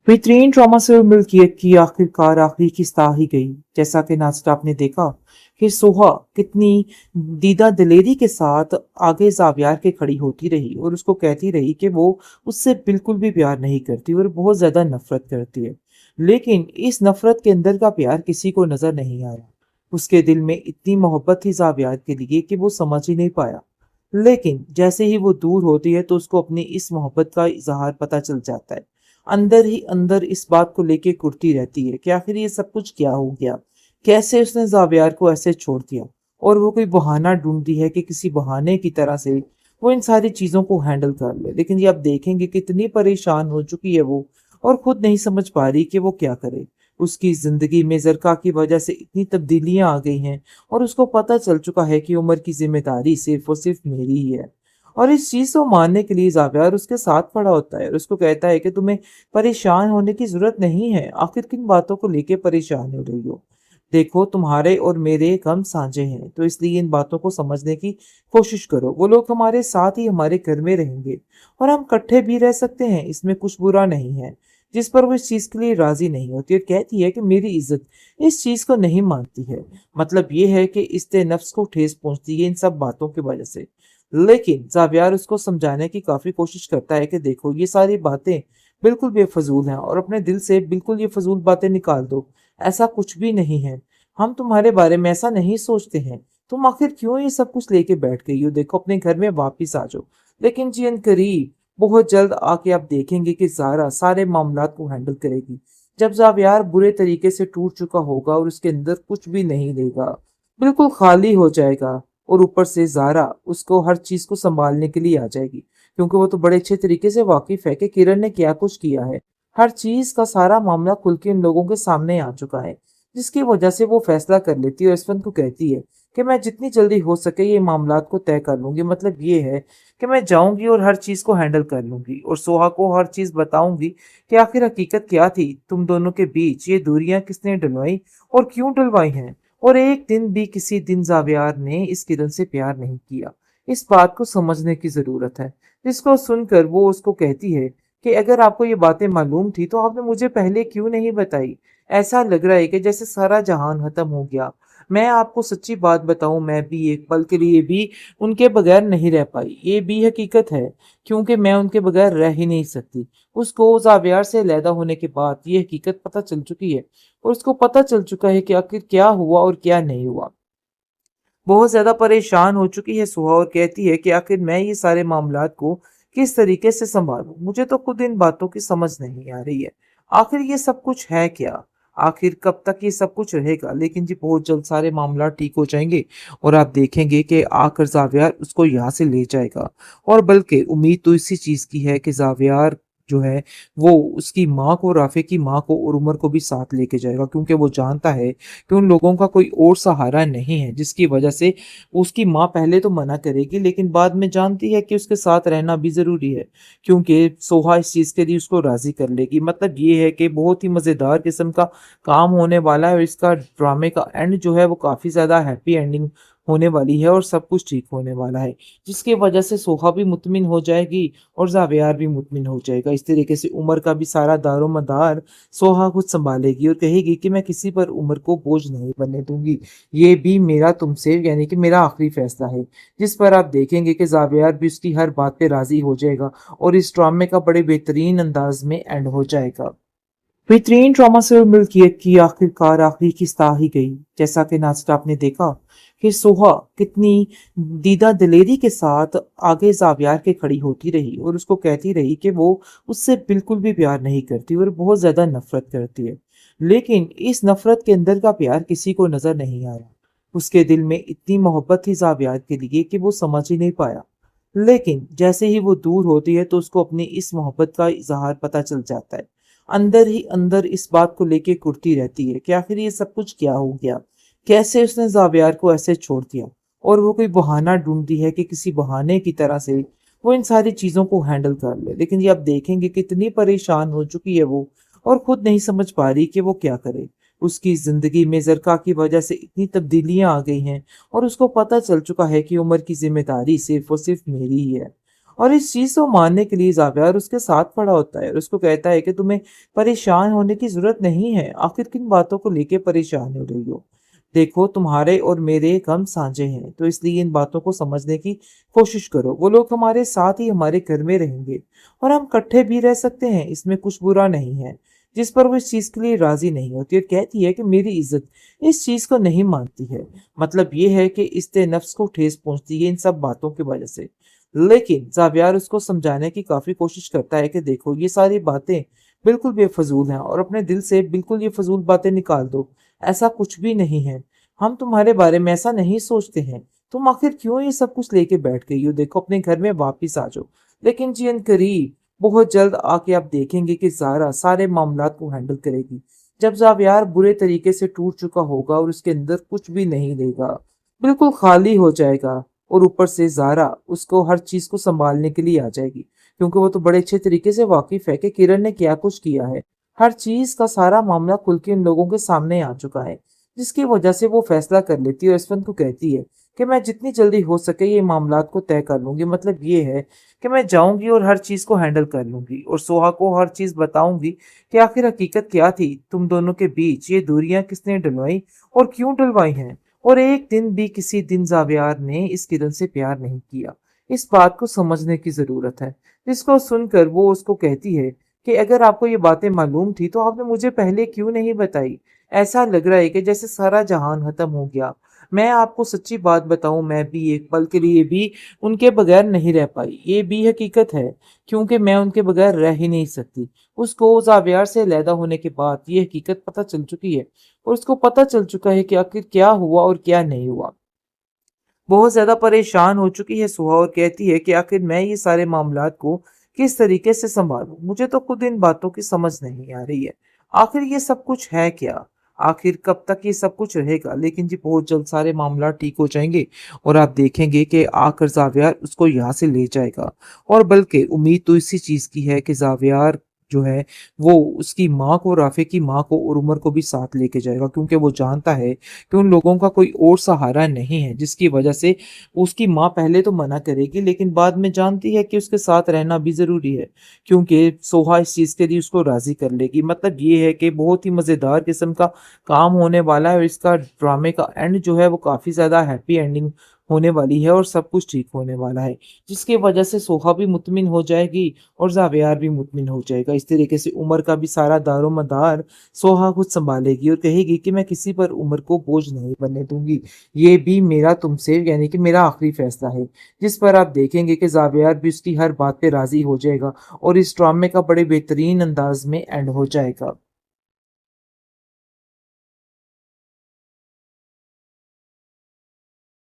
बेहतरीन ड्रामा से मिल्कियत की आखिरकार आखिरी किस्त आ ही गई। जैसा कि नाज़रीन आपने देखा कि सोहा कितनी दीदा दिलेरी के साथ आगे ज़ावियार के खड़ी होती रही और उसको कहती रही कि वो उससे बिल्कुल भी प्यार नहीं करती और बहुत ज़्यादा नफरत करती है। लेकिन इस नफरत के अंदर का प्यार किसी को नज़र नहीं आया। उसके दिल में इतनी मोहब्बत थी ज़ावियार के लिए कि वो समझ ही नहीं पाया। लेकिन जैसे ही वो दूर होती है तो उसको अपनी इस मोहब्बत का इजहार पता चल जाता है। अंदर ही अंदर इस बात को लेके कुढ़ती रहती है कि आखिर ये सब कुछ क्या हो गया, कैसे उसने ज़ावियार को ऐसे छोड़ दिया। और वो कोई बहाना ढूंढती है कि किसी बहाने की तरह से वो इन सारी चीज़ों को हैंडल कर ले। लेकिन ये आप देखेंगे कितनी परेशान हो चुकी है वो और खुद नहीं समझ पा रही कि वो क्या करे। उसकी ज़िंदगी में ज़रका की वजह से इतनी तब्दीलियाँ आ गई हैं और उसको पता चल चुका है कि उम्र की ज़िम्मेदारी सिर्फ़ और सिर्फ़ मेरी ही है। और इस चीज़ को मानने के लिए ज़ावियार उसके साथ खड़ा होता है और उसको कहता है कि तुम्हें परेशान होने की ज़रूरत नहीं है, आखिर किन बातों को लेके परेशान हो रही हो? देखो तुम्हारे और मेरे गम साझे हैं, तो इसलिए इन बातों को समझने की कोशिश करो। वो लोग हमारे साथ ही हमारे घर में रहेंगे और हम इकट्ठे भी रह सकते हैं, इसमें कुछ बुरा नहीं है। जिस पर वो इस चीज़ के लिए राज़ी नहीं होती और कहती है कि मेरी इज़्ज़त इस चीज़ को नहीं मानती है। मतलब ये है कि इस्ते नफ्स को ठेस पहुँचती है इन सब बातों की वजह से। लेकिन ज़ावियार उसको समझाने की काफ़ी कोशिश करता है कि देखो ये सारी बातें बिल्कुल बेफजूल हैं और अपने दिल से बिल्कुल ये फजूल बातें निकाल दो। ऐसा कुछ भी नहीं है। हम तुम्हारे बारे में ऐसा नहीं सोचते हैं। तुम आखिर क्यों ये सब कुछ लेके बैठ गई हो? देखो अपने घर में वापिस आ जाओ। लेकिन जी करीब बहुत जल्द आके आप देखेंगे कि ज़ारा सारे मामलात को हैंडल करेगी। जब ज़ावियार बुरे तरीके से टूट चुका होगा और उसके अंदर कुछ भी नहीं रहेगा, बिल्कुल खाली हो जाएगा। और ऊपर से ज़ारा उसको हर चीज़ को सँभालने के लिए आ जाएगी, क्योंकि वो तो बड़े अच्छे तरीके से वाकिफ़ है कि किरण ने क्या कुछ किया है। हर चीज़ का सारा मामला खुल के इन लोगों के सामने आ चुका है, जिसकी वजह से वो फैसला कर लेती है और यशवंत को कहती है कि मैं जितनी जल्दी हो सके ये मामलात को तय कर लूँगी। मतलब ये है कि मैं जाऊँगी और हर चीज़ को हैंडल कर लूँगी और सोहा को हर चीज़ बताऊँगी कि आखिर हकीकत क्या थी तुम दोनों के बीच, ये दूरियाँ किसने डलवाई और क्यों डलवाई हैं। और एक दिन भी किसी दिन ज़ावियार ने इस किरण से प्यार नहीं किया। इस बात को समझने की ज़रूरत है। जिसको सुनकर वो उसको कहती है कि अगर आपको ये बातें मालूम थी तो आपने मुझे पहले क्यों नहीं बताई? ऐसा लग रहा है कि जैसे सारा जहान खत्म हो गया। मैं आपको सच्ची बात बताऊं, मैं भी एक पल के लिए भी उनके बगैर नहीं रह पाई। ये भी हकीकत है, क्योंकि मैं उनके बगैर रह ही नहीं सकती। उसको ज़ावियार से अलहदा होने के बाद ये हकीकत पता चल चुकी है और उसको पता चल चुका है कि आखिर क्या हुआ और क्या नहीं हुआ। बहुत ज़्यादा परेशान हो चुकी है सुहा और कहती है कि आखिर मैं ये सारे मामलात को किस तरीके से संभालूं? मुझे तो खुद इन बातों की समझ नहीं आ रही है। आखिर ये सब कुछ है क्या? आखिर कब तक ये सब कुछ रहेगा? लेकिन जी बहुत जल्द सारे मामला ठीक हो जाएंगे और आप देखेंगे कि आकर ज़ावियार उसको यहाँ से ले जाएगा। और बल्कि उम्मीद तो इसी चीज़ की है कि ज़ावियार जो है वो उसकी माँ को, राफे की माँ को और उमर को भी साथ लेके जाएगा, क्योंकि वो जानता है कि उन लोगों का कोई और सहारा नहीं है, जिसकी वजह से उसकी माँ पहले तो मना करेगी लेकिन बाद में जानती है कि उसके साथ रहना भी ज़रूरी है, क्योंकि सोहा इस चीज़ के लिए उसको राज़ी कर लेगी। मतलब ये है कि बहुत ही मज़ेदार किस्म का काम होने वाला है और इसका ड्रामे का एंड जो है वो काफ़ी ज़्यादा हैप्पी एंडिंग होने वाली है और सब कुछ ठीक होने वाला है, जिसकी वजह से सोहा भी मुतमिन हो जाएगी और ज़ावियार भी मुतमिन हो जाएगा। इस तरीके से उमर का भी सारा दारोमदार सोहा खुद सँभालेगी और कहेगी कि मैं किसी पर उम्र को बोझ नहीं बनने दूँगी। ये भी मेरा तुमसे यानी कि मेरा आखिरी फ़ैसला है। जिस पर आप देखेंगे कि ज़ावियार भी उसकी हर बात पे राज़ी हो जाएगा और इस ड्रामे का बड़े बेहतरीन अंदाज़ में एंड हो जाएगा। बेहतरीन ड्रामा से मिल्कियत की आखिरकार आखिरी किस्त आ ही गई। जैसा कि नाज़रीन आपने देखा कि सोहा कितनी दीदा दिलेरी के साथ आगे ज़ावियार के खड़ी होती रही और उसको कहती रही कि वो उससे बिल्कुल भी प्यार नहीं करती और बहुत ज़्यादा नफरत करती है। लेकिन इस नफरत के अंदर का प्यार किसी को नज़र नहीं आया। उसके दिल में इतनी मोहब्बत थी ज़ावियार के लिए कि वो समझ ही नहीं पाया। लेकिन जैसे ही वो दूर होती है तो उसको अपनी इस मोहब्बत का इज़हार पता चल जाता है। अंदर ही अंदर इस बात को लेके कुढ़ती रहती है कि आखिर ये सब कुछ क्या हो गया? कैसे उसने ज़ावियार को ऐसे छोड़ दिया? और वो कोई बहाना ढूँढती है कि किसी बहाने की तरह से वो इन सारी चीज़ों को हैंडल कर ले। लेकिन ये आप देखेंगे कितनी परेशान हो चुकी है वो और खुद नहीं समझ पा रही कि वो क्या करे। उसकी ज़िंदगी में ज़रका की वजह से इतनी तब्दीलियाँ आ गई हैं और उसको पता चल चुका है कि उम्र की ज़िम्मेदारी सिर्फ़ और सिर्फ़ मेरी ही है। और इस चीज को मानने के लिए जावियर उसके साथ खड़ा होता है और उसको कहता है कि तुम्हें परेशान होने की जरूरत नहीं है, आखिर किन बातों को लेके परेशान हो रही हो। देखो, तुम्हारे और मेरे गम साझे हैं, तो इसलिए इन बातों को समझने की कोशिश करो। वो लोग हमारे साथ ही हमारे घर में रहेंगे और हम इकट्ठे भी रह सकते हैं, इसमें कुछ बुरा नहीं है। जिस पर वो इस चीज के लिए राजी नहीं होती और कहती है कि मेरी इज्जत इस चीज को नहीं मानती है। मतलब ये है कि इससे नफ्स को ठेस पहुंचती है इन सब बातों की वजह से। लेकिन जावियार उसको समझाने की काफी कोशिश करता है कि देखो, ये सारी बातें बिल्कुल बेफजूल हैं और अपने दिल से बिल्कुल ये फजूल बातें निकाल दो। ऐसा कुछ भी नहीं है, हम तुम्हारे बारे में ऐसा नहीं सोचते हैं। तुम आखिर क्यों ये सब कुछ लेके बैठ गई हो? देखो, अपने घर में वापिस आ जाओ। लेकिन जी करीब बहुत जल्द आके आप देखेंगे कि ज़ारा सारे मामलात को हैंडल करेगी। जब ज़ावियार बुरे तरीके से टूट चुका होगा और उसके अंदर कुछ भी नहीं रहेगा, बिल्कुल खाली हो जाएगा, और ऊपर से ज़ारा उसको हर चीज को संभालने के लिए आ जाएगी, क्योंकि वो तो बड़े अच्छे तरीके से वाकिफ है कि किरण ने क्या कुछ किया है। हर चीज का सारा मामला खुल के इन लोगों के सामने आ चुका है, जिसकी वजह से वो फैसला कर लेती है और यशवंत को कहती है कि मैं जितनी जल्दी हो सके ये मामलात को तय कर लूंगी। मतलब ये है कि मैं जाऊंगी और हर चीज को हैंडल कर लूंगी और सोहा को हर चीज बताऊंगी कि आखिर हकीकत क्या थी तुम दोनों के बीच, ये दूरियां किसने डलवाई और क्यों डलवाई हैं। और एक दिन भी किसी दिन जावियार ने इस किरण से प्यार नहीं किया। इस बात को समझने की जरूरत है। जिसको सुनकर वो उसको कहती है कि अगर आपको ये बातें मालूम थी तो आपने मुझे पहले क्यों नहीं बताई। ऐसा लग रहा है कि जैसे सारा जहान खत्म हो गया। मैं आपको सच्ची बात बताऊं, मैं भी एक पल के लिए भी उनके बगैर नहीं रह पाई। ये भी हकीकत है, क्योंकि मैं उनके बगैर रह ही नहीं सकती। उसको जावियार से अलहदा होने के बाद ये हकीकत पता चल चुकी है और उसको पता चल चुका है कि आखिर क्या हुआ और क्या नहीं हुआ। बहुत ज्यादा परेशान हो चुकी है सुहा और कहती है कि आखिर मैं ये सारे मामलात को किस तरीके से संभालूं। मुझे तो खुद इन बातों की समझ नहीं आ रही है। आखिर ये सब कुछ है क्या? आखिर कब तक ये सब कुछ रहेगा? लेकिन जी बहुत जल्द सारे मामला ठीक हो जाएंगे और आप देखेंगे कि आकर जावियार उसको यहाँ से ले जाएगा। और बल्कि उम्मीद तो इसी चीज की है कि जावियार जो है वो उसकी माँ को, राफे की माँ को और उमर को भी साथ लेके जाएगा, क्योंकि वो जानता है कि उन लोगों का कोई और सहारा नहीं है। जिसकी वजह से उसकी माँ पहले तो मना करेगी, लेकिन बाद में जानती है कि उसके साथ रहना भी जरूरी है, क्योंकि सोहा इस चीज के लिए उसको राजी कर लेगी। मतलब ये है कि बहुत ही मजेदार किस्म का काम होने वाला है और इसका ड्रामे का एंड जो है वो काफी ज्यादा हैप्पी एंडिंग होने वाली है और सब कुछ ठीक होने वाला है, जिसकी वजह से सोहा भी मुतमिन हो जाएगी और जावियार भी मुतमिन हो जाएगा। इस तरीके से उमर का भी सारा दारो मदार सोहा खुद संभालेगी और कहेगी कि मैं किसी पर उम्र को बोझ नहीं बनने दूंगी। ये भी मेरा तुमसे, यानी कि मेरा आखिरी फैसला है। जिस पर आप देखेंगे कि जावियार भी उसकी हर बात पे राजी हो जाएगा और इस ड्रामे का बड़े बेहतरीन अंदाज में एंड हो जाएगा।